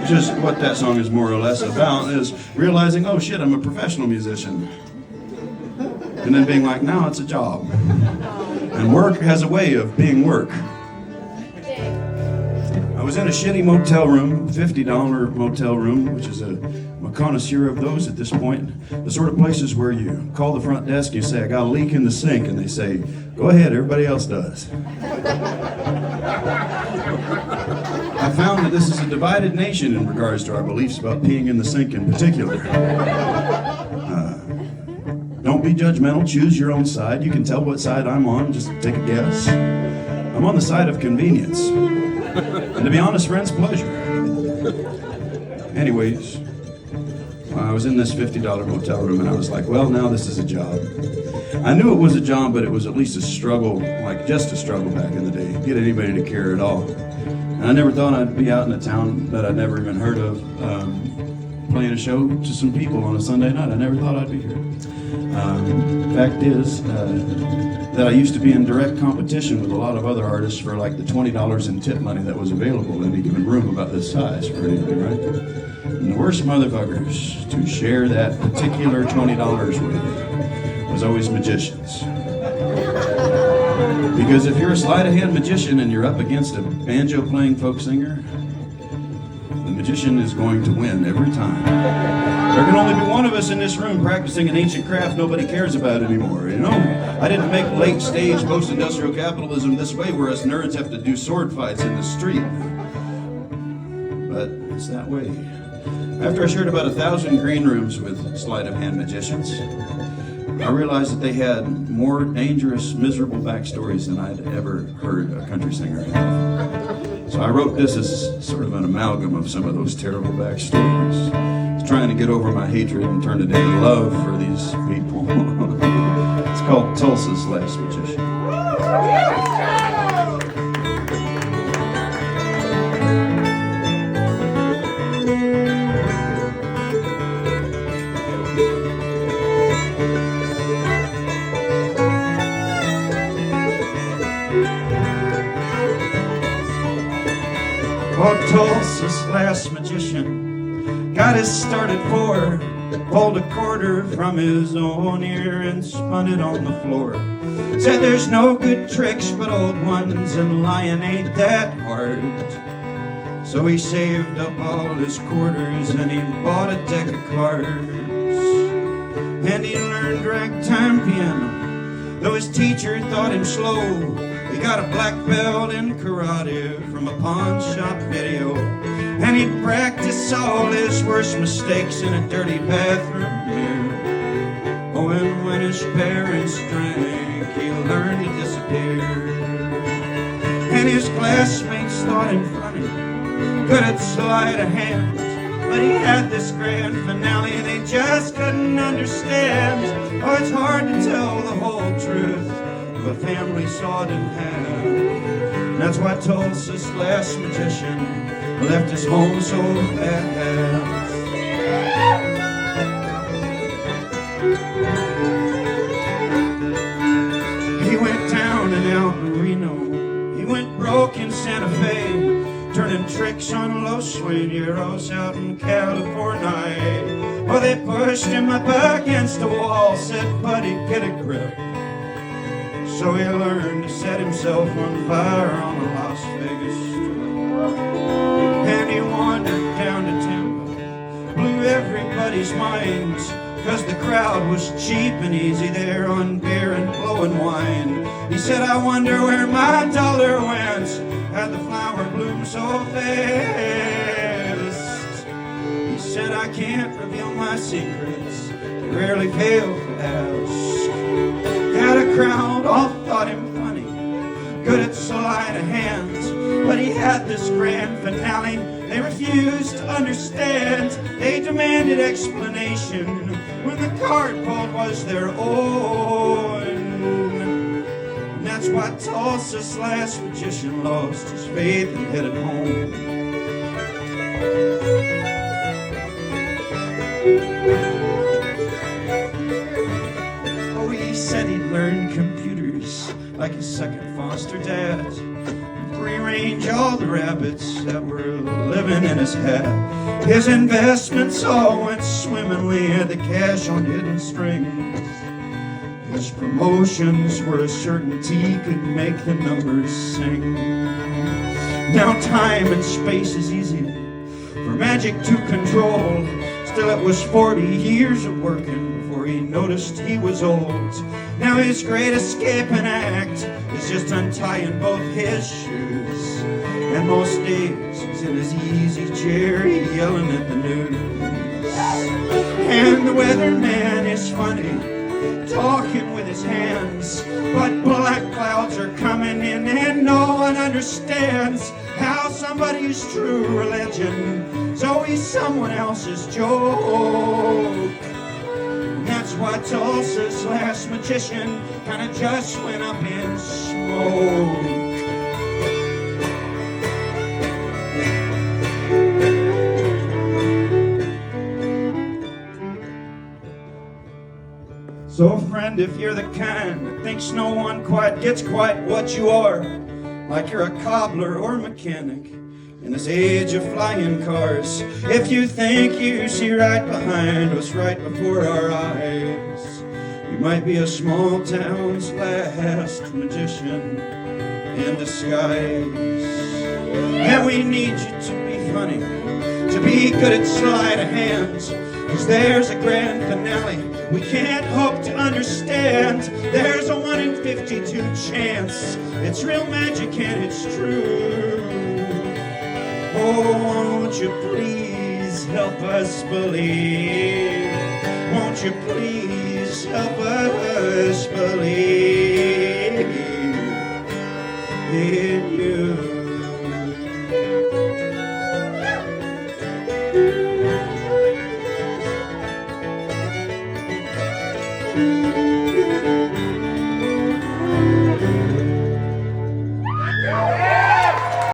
Just what that song is more or less about is realizing, oh shit, I'm a professional musician. And then being like, now it's a job. And work has a way of being work. I was in a shitty motel room, $50 motel room, which is I'm a connoisseur of those at this point. The sort of places where you call the front desk, you say, I got a leak in the sink, and they say, go ahead, everybody else does. I found that this is a divided nation in regards to our beliefs about peeing in the sink in particular. Don't be judgmental, choose your own side. You can tell what side I'm on, just take a guess. I'm on the side of convenience. And to be honest, friends, pleasure. Anyways, I was in this $50 motel room and I was like, well, now this is a job. I knew it was a job, but it was at least a struggle, like just a struggle back in the day. Get anybody to care at all. And I never thought I'd be out in a town that I'd never even heard of, playing a show to some people on a Sunday night. I never thought I'd be here. Fact is that I used to be in direct competition with a lot of other artists for like the $20 in tip money that was available in any given room about this size for anything, right? And the worst motherfuckers to share that particular $20 with was always magicians. Because if you're a sleight-of-hand magician and you're up against a banjo-playing folk singer, the magician is going to win every time. There can only be one of us in this room practicing an ancient craft nobody cares about anymore, you know? I didn't make late-stage post-industrial capitalism this way where us nerds have to do sword fights in the street. But it's that way. After I shared about 1,000 green rooms with sleight-of-hand magicians, I realized that they had more dangerous, miserable backstories than I'd ever heard a country singer have. So I wrote this as sort of an amalgam of some of those terrible backstories. I was trying to get over my hatred and turn it into love for these people. It's called Tulsa's Last Magician. Oh, Tulsa's last magician got his start at 4, pulled a quarter from his own ear and spun it on the floor. Said there's no good tricks but old ones and lying ain't that hard. So he saved up all his quarters and he bought a deck of cards. And he learned ragtime piano, though his teacher thought him slow. He got a black belt in karate from a pawn shop video. And he practiced all his worst mistakes in a dirty bathroom mirror. Oh, and when his parents drank, he learned to disappear. And his classmates thought him funny, good at sleight of hand. But he had this grand finale they just couldn't understand. Oh, it's hard to tell the whole truth of a family sawed in half. And that's why Tulsa's last magician left his home so fast. He went down and out in Reno. He went broke in Santa Fe, turning tricks on Los Sueñeros out in California. Oh, they pushed him up against the wall, said, buddy, get a grip. So he learned to set himself on fire on the Las Vegas Strip. And he wandered down to Tampa, blew everybody's minds, 'cause the crowd was cheap and easy there on beer and blowing wine. He said, I wonder where my dollar went, had the flower bloom so fast. He said, I can't reveal my secrets, they rarely fail to ask. Had a crowd all thought him funny, good at sleight of hands, but he had this grand finale they refused to understand. They demanded explanation when the card pulled was their own. And that's why Tulsa's last magician lost his faith and headed home. He said he'd learned computers like his second foster dad. 3 arrange all the rabbits that were living in his hat. His investments all went swimmingly, had the cash on hidden strings. His promotions were a certainty, could make the numbers sing. Now time and space is easy for magic to control. Still it was 40 years of working before he noticed he was old. Now his great escape and act is just untying both his shoes. And most days he's in his easy chair yelling at the news. And the weatherman is funny, talking with his hands, but black clouds are coming in and no one understands how somebody's true religion's always someone else's joke. And that's why Tulsa's last magician kinda just went up in smoke. So friend, if you're the kind that thinks no one quite gets quite what you are, like you're a cobbler or mechanic in this age of flying cars, if you think you see right behind what's right before our eyes, you might be a small town's last magician in disguise. And we need you to be funny, to be good at sleight of hands, 'cause there's a grand finale we can't hope to understand. There's a 1 in 52 chance it's real magic and it's true. Oh, won't you please help us believe? Won't you please help us believe in you?